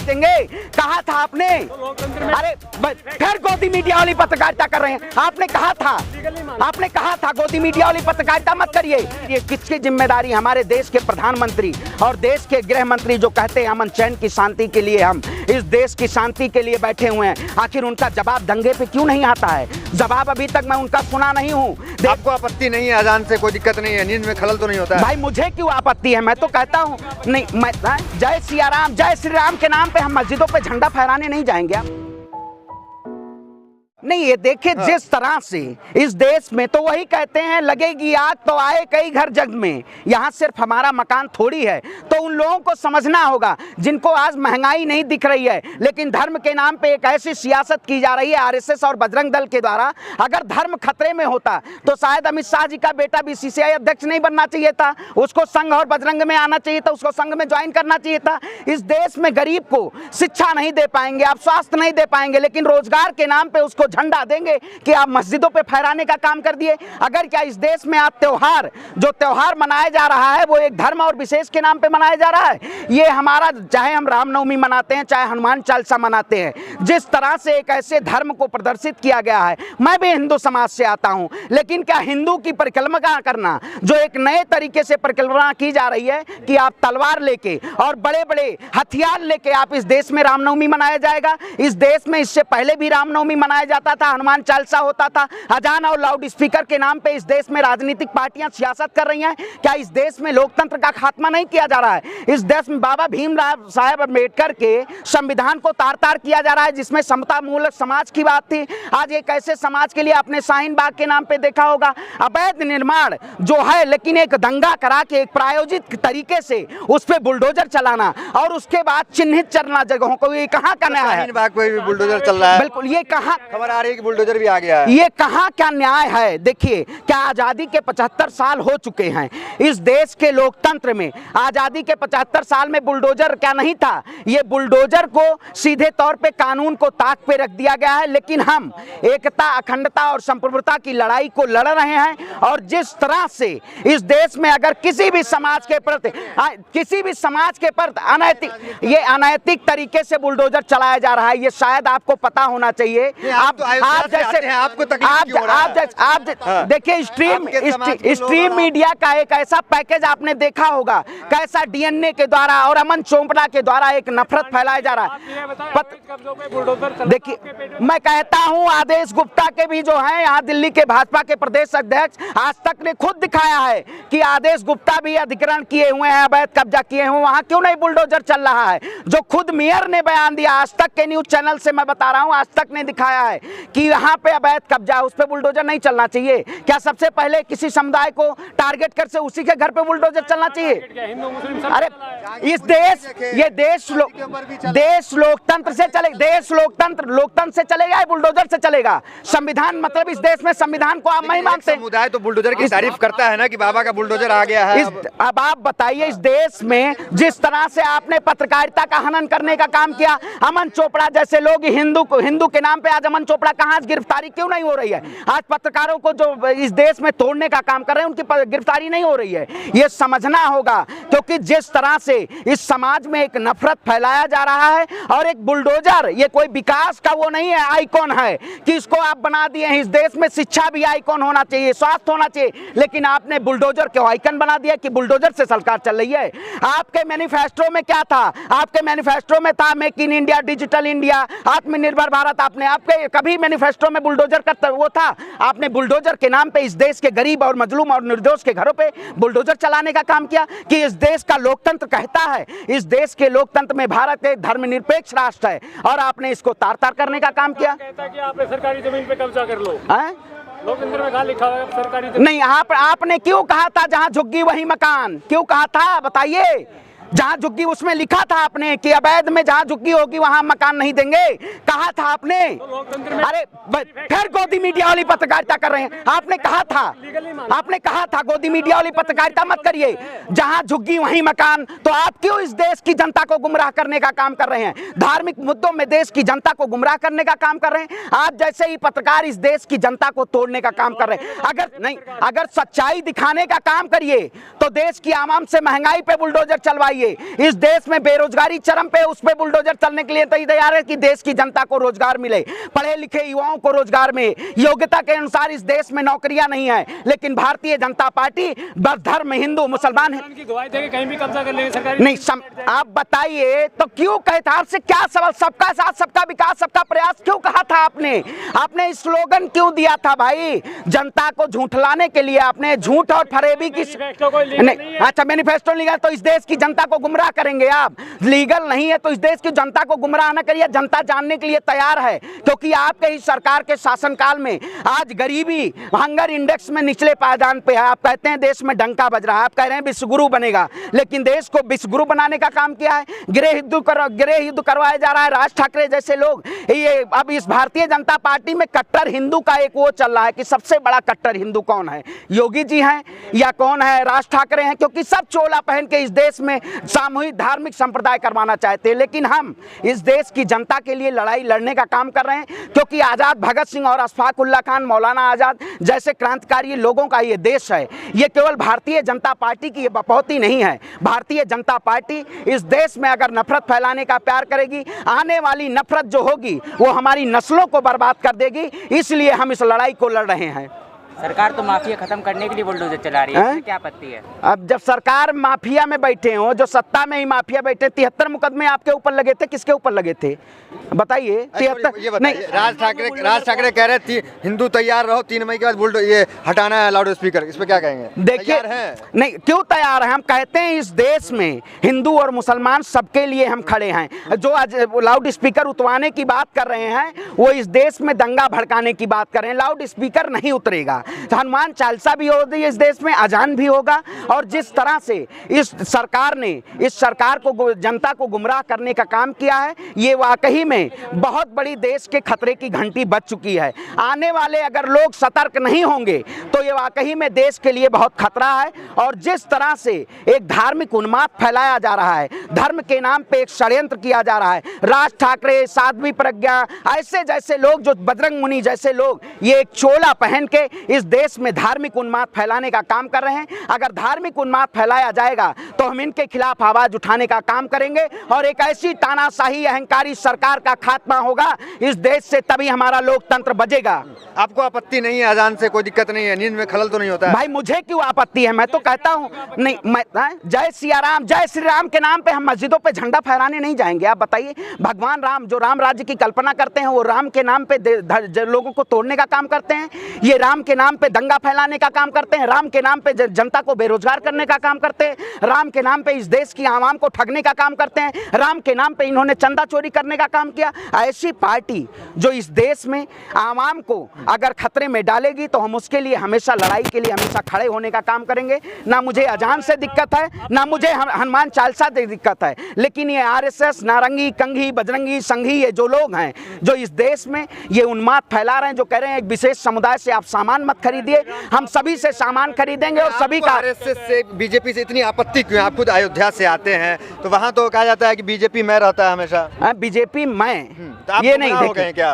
देंगे, कहा था आपने। अरे फिर गोदी मीडिया वाली पत्रकारिता कर रहे हैं। आपने कहा था गोदी मीडिया वाली पत्रकारिता मत करिए। ये किसकी जिम्मेदारी? हमारे देश के प्रधानमंत्री और देश के गृह मंत्री जो कहते हैं अमन चैन की शांति के लिए, हम इस देश की शांति के लिए बैठे हुए हैं, आखिर उनका जवाब दंगे पे क्यों नहीं आता है? जवाब अभी तक मैं उनका सुना नहीं हूँ। आपको आपत्ति नहीं है? अजान से कोई दिक्कत नहीं है? नींद में खलल तो नहीं होता है? भाई मुझे क्यों आपत्ति है? मैं तो कहता हूँ नहीं, मैं जय सिया राम, जय श्री राम के नाम पे हम मस्जिदों पे झंडा फहराने नहीं जाएंगे। नहीं, ये देखिए जिस तरह से इस देश में, तो वही कहते हैं लगेगी आग तो आए कई घर जग में। यहाँ सिर्फ हमारा मकान थोड़ी है। तो उन लोगों को समझना होगा जिनको आज महंगाई नहीं दिख रही है, लेकिन धर्म के नाम पे एक ऐसी सियासत की जा रही है आरएसएस और बजरंग दल के द्वारा। अगर धर्म खतरे में होता तो शायद अमित शाह जी का बेटा भी सीसीआई अध्यक्ष नहीं बनना चाहिए था, उसको संघ और बजरंग में आना चाहिए था, उसको संघ में ज्वाइन करना चाहिए था। इस देश में गरीब को शिक्षा नहीं दे पाएंगे आप, स्वास्थ्य नहीं दे पाएंगे, लेकिन रोजगार के नाम पे उसको झंडा देंगे कि आप मस्जिदों पे फहराने का काम कर दिए। अगर क्या इस देश में आप जो त्योहार मनाया जा रहा है वो एक धर्म और विशेष के नाम पे मनाया जा रहा है? ये हमारा, चाहे हम रामनवमी मनाते हैं, चाहे हनुमान चालीसा मनाते हैं, जिस तरह से एक ऐसे धर्म को प्रदर्शित किया गया है। मैं भी हिंदू समाज से आता हूं, लेकिन क्या हिंदू की परिकल्पना करना, जो एक नए तरीके से परिकल्पना की जा रही है कि आप तलवार लेके और बड़े बड़े हथियार लेके आप इस देश में रामनवमी मनाया जाएगा? इस देश में इससे पहले भी रामनवमी मनाया जाता था, हनुमान चालीसा होता था। अजान और लाउड स्पीकर के नाम पे इस देश में राजनीतिक पार्टियां सियासत कर रही हैं। क्या इस देश में लोकतंत्र का खात्मा नहीं किया जा रहा है? इस देश में बाबा भीमराव साहब अम्बेडकर के संविधान को तार तार किया जा रहा है, जिसमें समता मूलक समाज की बात थी। आज एक ऐसे समाज के लिए आपने शाहीन बाग के नाम पे देखा होगा अवैध निर्माण जो है, लेकिन एक दंगा करा के एक प्रायोजित तरीके से उस पर बुलडोजर चलाना और उसके बाद चिन्हित चलना जगहों को, ये कहाँ का न्याय है? शाहीन बाग पे भी बुलडोजर चल रहा है। बिल्कुल, ये कहाँ खबर आ रही है कि बुलडोजर भी आ गया है। ये कहाँ क्या न्याय है? देखिए, क्या आजादी के 75 साल हो चुके हैं इस देश के लोकतंत्र में? आजादी के 75 साल में बुलडोजर क्या नहीं था? ये बुलडोजर को सीधे तौर पे कानून को ताक पे रख दिया गया है, लेकिन हम एकता, अखंडता और संप्रभुता की लड़ाई को लड़ रहे हैं। और जिस तरह से इस देश में अगर किसी भी समाज के प्रति अनैतिक तरीके से बुलडोजर चलाया जा रहा है, ये शायद आपको पता होना चाहिए। आप जैसे आपको तकलीफ क्यों हो रहा है? आप देखिए, स्ट्रीम मीडिया का एक ऐसा पैकेज आपने देखा होगा, कैसा डीएनए के द्वारा और अमन चोपड़ा के द्वारा एक नफरत फैलाया जा रहा है। देखिए, मैं कहता हूं आदेश गुप्ता के भी जो है यहाँ दिल्ली के भाजपा के प्रदेश अध्यक्ष आज तक ने खुद दिखाया है कि आदेश गुप्ता भी अधिग्रहण किए हुए हैं, अवैध कब्जा किए हुए, वहां क्यों नहीं बुलडोजर चल रहा है? जो खुद मेयर ने बयान दिया, आज तक के न्यूज चैनल से मैं बता रहा हूं, आज तक ने दिखाया है कि यहाँ पे अवैध कब्जा, उस पे बुलडोजर नहीं चलना चाहिए। क्या सबसे पहले किसी समुदाय को टारगेट कर से उसी के घर पे बुलडोजर चलना चाहिए? अरे इस देश लोकतंत्र से चले, लोकतंत्र से चलेगा या बुलडोजर से चलेगा? संविधान, मतलब इस देश में संविधान को आप नहीं मानते? समुदाय तो बुलडोजर की तारीफ करता है ना कि बाबा का बुलडोजर आ गया है। अब आप बताइए, इस देश में जिस तरह से आपने पत्रकारिता का हनन करने का काम किया, अमन चोपड़ा जैसे लोग हिंदू के नाम पे, आज अमन चोपड़ा कहाँ गिरफ्तारी क्यों नहीं हो रही है? आज पत्रकारों को जो इस देश में तोड़ने का काम कर रहे हैं उनकी गिरफ्तारी नहीं हो रही है। ये समझना होगा, क्योंकि जिस तरह से इस समाज में एक नफरत फैलाया जा रहा है और एक बुलडोजर, ये कोई विकास का वो नहीं है, आइकॉन है कि इसको आप बना दिए हैं। इस देश में शिक्षा भी आइकॉन होना चाहिए, स्वास्थ्य होना चाहिए, लेकिन आपने बुलडोजर को आइकॉन बना दिया कि बुलडोजर से सरकार चल रही है। आपके मैनिफेस्टो में क्या था? आपके मैनिफेस्टो में था make in India, digital India, आत्मनिर्भर भारत। आपके कभी मैनिफेस्टो में बुलडोजर का वो था? आपने बुलडोजर के नाम पे इस देश के गरीब और मजलूम और निर्दोष के घरों पे बुलडोजर चलाने का काम किया कि इस देश का लोकतंत्र कहता है, इस देश के लोकतंत्र में भारत एक धर्मनिरपेक्ष राष्ट्र है, और आपने इसको तार तार करने का काम किया। कहता है कि आपने सरकारी जमीन पे कब्जा कर लो। लोकतंत्र में कहाँ लिखा हुआ है सरकारी जमीन? नहीं, आपने क्यों कहा था जहां झुग्गी वही मकान? क्यों कहा था बताइए? जहां झुग्गी उसमें लिखा था आपने कि अवैध में जहां झुग्गी होगी वहां मकान नहीं देंगे, कहा था आपने। अरे फिर गोदी मीडिया वाली पत्रकारिता कर रहे हैं। आपने कहा था गोदी मीडिया वाली पत्रकारिता मत करिए, जहां झुग्गी वहीं मकान। तो आप क्यों इस देश की जनता को गुमराह करने का काम कर रहे हैं? धार्मिक मुद्दों में देश की जनता को गुमराह करने का काम कर रहे हैं। आप जैसे ही पत्रकार इस देश की जनता को तोड़ने का काम कर रहे हैं। अगर सच्चाई दिखाने का काम करिए तो देश की आवाम से महंगाई पे बुलडोजर चलवाइए, बताइए, इस देश में बेरोजगारी चरम पे, उस पे बुलडोजर चलने के लिए तैयार है कि देश की जनता को रोजगार मिले, पढ़े लिखे युवाओं को रोजगार में, योग्यता के अनुसार इस देश में नौकरियां नहीं है। लेकिन भारतीय जनता पार्टी बस धर्म हिंदू मुसलमान है की गवाही देके कहीं भी कब्जा कर लेंगे सरकारी नहीं आप बताइए तो क्यों कहे था? आपसे क्या सवाल? सबका साथ सबका विकास सबका प्रयास क्यों कहा था आपने स्लोगन क्यों दिया था भाई? जनता को झूठलाने के लिए आपने झूठ और फरेबी की नहीं। अच्छा, मैनिफेस्टो लीगल तो इस देश की जनता को गुमराह करेंगे आप? लीगल नहीं है तो इस देश की जनता को गुमराह न करिए। जनता जानने के लिए तैयार है, क्योंकि आपके ही सरकार के शासनकाल में आज गरीबी हंगर इंडेक्स में निचले पायदान पे है। आप कहते हैं देश में डंका बज रहा है, आप कह रहे हैं विश्वगुरु बनेगा, लेकिन देश को विश्वगुरु बनाने का काम किया है। गृह युद्ध करवाया जा रहा है। राज ठाकरे जैसे लोग, ये अब इस भारतीय जनता पार्टी में कट्टर हिंदू का एक वो चल रहा है कि सबसे बड़ा कट्टर हिंदू कौन है, योगी जी हैं या कौन है, राज ठाकरे हैं, क्योंकि सब चोला पहन के इस देश में सामूहिक धार्मिक संप्रदाय करवाना चाहते हैं। लेकिन हम इस देश की जनता के लिए लड़ाई लड़ने का काम कर रहे हैं, क्योंकि आजाद भगत सिंह और अशफाक उल्लाह खान, मौलाना आजाद जैसे क्रांतिकारी लोगों का ये देश है। ये केवल भारतीय जनता पार्टी की बपौती नहीं है। भारतीय जनता पार्टी इस देश में अगर नफरत फैलाने का प्यार करेगी, आने वाली नफरत जो होगी वो हमारी नस्लों को बर्बाद कर देगी। इसलिए हम इस लड़ाई को लड़ रहे हैं। सरकार तो माफिया खत्म करने के लिए बुलडोजर चला रही है, इसमें क्या आपत्ति है? अब जब सरकार माफिया में बैठे हो, जो सत्ता में ही माफिया बैठे, 73 मुकदमे आपके ऊपर लगे थे, किसके ऊपर लगे थे बताइए? 73 नहीं। राज ठाकरे कह रहे थे हिंदू तैयार रहो, 3 मई के बाद बुलडोजर ये हटाना है लाउड स्पीकर, इस पे क्या कहेंगे? देखिए, नहीं क्यों तैयार है? हम कहते हैं इस देश में हिंदू और मुसलमान सबके लिए हम खड़े हैं। जो आज लाउड स्पीकर उतरवाने की बात कर रहे हैं वो इस देश में दंगा भड़काने की बात कर रहे हैं। लाउड स्पीकर नहीं उतरेगा, हनुमान चालीसा भी होगी इस देश में, अजान भी होगा। और जिस तरह से इस सरकार ने इस सरकार को जनता को गुमराह करने का काम किया है, ये वाकई में बहुत बड़ी देश के खतरे की घंटी बज चुकी है। आने वाले अगर लोग सतर्क नहीं होंगे तो ये वाकई में देश के लिए बहुत खतरा है। और जिस तरह से एक धार्मिक उन्माद फैलाया जा रहा है, धर्म के नाम पे एक षड्यंत्र किया जा रहा है, राज ठाकरे, साध्वी प्रज्ञा ऐसे जैसे लोग, जो बजरंग मुनि जैसे लोग, ये एक चोला पहन के इस देश में धार्मिक उन्माद फैलाने का काम कर रहे हैं। अगर धार्मिक उन्माद फैलाया जाएगा तो हम इनके खिलाफ आवाज उठाने का काम करेंगे और एक ऐसी तानाशाही अहंकारी सरकार का खात्मा होगा इस देश से, तभी हमारा लोकतंत्र बजेगा। आपको आपत्ति नहीं है अजान से? कोई दिक्कत नहीं है? नींद में खलल तो नहीं होता है? भाई मुझे क्यों आपत्ति है? मैं तो कहता हूं नहीं, मैं जय सिया राम, जय श्री राम के नाम पे हम मस्जिदों पे झंडा फहराने नहीं जाएंगे। आप बताइए, भगवान राम जो राम राज्य की कल्पना करते हैं वो राम के नाम पे लोगों को तोड़ने का काम करते हैं, ये राम के नाम पे दंगा फैलाने का काम करते हैं, राम के नाम पे जनता को बेरोजगार करने का काम करते हैं, राम के नाम पे इस देश की आवाम को ठगने का काम करते हैं, राम के नाम पे इन्होंने चंदा चोरी करने का काम किया। ऐसी पार्टी जो इस देश में आवाम को अगर खतरे में डालेगी तो हम उसके लिए हमेशा लड़ाई के लिए हमेशा खड़े होने का काम करेंगे। ना मुझे अजान से दिक्कत है, ना मुझे हनुमान चालीसा से दिक्कत है, लेकिन ये आरएसएस, नारंगी, कंघी, बजरंगी, संघी, ये जो लोग हैं जो इस देश में ये उन्माद फैला रहे हैं, जो कह रहे हैं एक विशेष समुदाय से आप सामान मत खरीदिए, हम सभी से सामान खरीदेंगे और सभी का। आरएसएस से, बीजेपी से इतनी आपत्ति क्यों? आप खुद अयोध्या से आते हैं तो वहाँ तो कहा जाता है कि बीजेपी में रहता है हमेशा। बीजेपी में तो ये नहीं,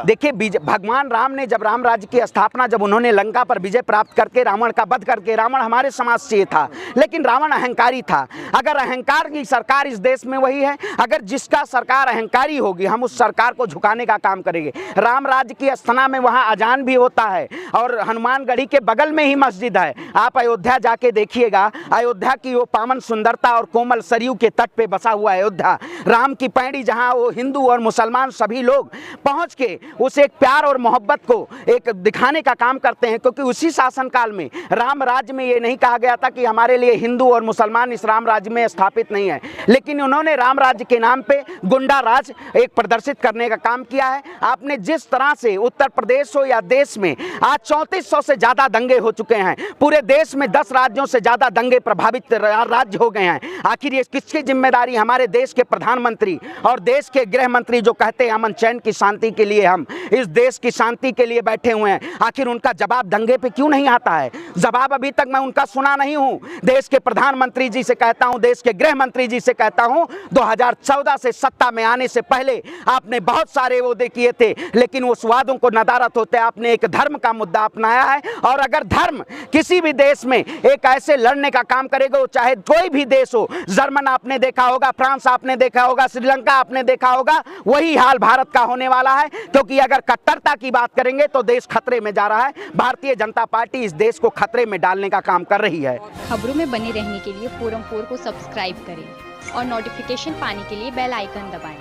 देखिए भगवान राम ने जब राम राज्य की स्थापना, जब उन्होंने लंका पर विजय प्राप्त करके रावण का वध करके, रावण हमारे समाज से था लेकिन रावण अहंकारी था। अगर अहंकार की सरकार इस देश में वही है, अगर जिसका सरकार अहंकारी होगी हम उस सरकार को झुकाने का काम करेंगे। राम राज्य की अस्थाना में वहाँ अजान भी होता है और हनुमानगढ़ी के बगल में ही मस्जिद है। आप अयोध्या जाके देखिएगा, अयोध्या की वो पावन सुंदरता और कोमल सरयू के तट पे बसा हुआ अयोध्या, राम की पैड़ी, जहाँ वो हिंदू और मुसलमान सभी लोग पहुँच के उसे एक प्यार और मोहब्बत को एक दिखाने का काम करते हैं। क्योंकि उसी शासनकाल में राम राज्य में ये नहीं कहा गया था कि हमारे लिए हिंदू और मुसलमान इस राम राज्य में स्थापित नहीं है, लेकिन उन्होंने राम राज्य के नाम पे गुंडा राज एक प्रदर्शित करने का काम किया है। आपने जिस तरह से उत्तर प्रदेश हो या देश में आज 3400 से ज्यादा दंगे हो चुके हैं, पूरे देश में 10 राज्यों से ज्यादा दंगे प्रभावित राज्य हो गए हैं। आखिर ये किसकी जिम्मेदारी? हमारे देश के प्रधानमंत्री और देश के गृह मंत्री जो कहते हैं अमन चैन की शांति के लिए, हम इस देश की शांति के लिए बैठे हुए हैं, आखिर उनका जवाब दंगे पे क्यों नहीं आता है? जवाब अभी तक मैं उनका सुना नहीं हूं। देश के प्रधानमंत्री जी से कहता हूं, देश के गृह मंत्री जी से कहता हूं, 2014 से सत्ता में आने से पहले आपने बहुत सारे वादे किए थे, लेकिन उस वादों को नदारत होते आपने एक धर्म का मुद्दा अपनाया है और अगर धर्म किसी भी देश में एक ऐसे लड़ने का काम करेगा, चाहे कोई भी देश हो, जर्मन आपने देखा होगा, फ्रांस आपने देखा होगा, श्रीलंका आपने देखा होगा, वही हाल भारत का होने वाला है। क्योंकि अगर कट्टरता की बात करेंगे तो देश खतरे में जा रहा है। भारतीय जनता पार्टी इस देश को खतरे में डालने का काम कर रही है। खबरों में बने रहने के लिए फोरम 4 को सब्सक्राइब करें और नोटिफिकेशन पाने के लिए बेल आइकन दबाएं।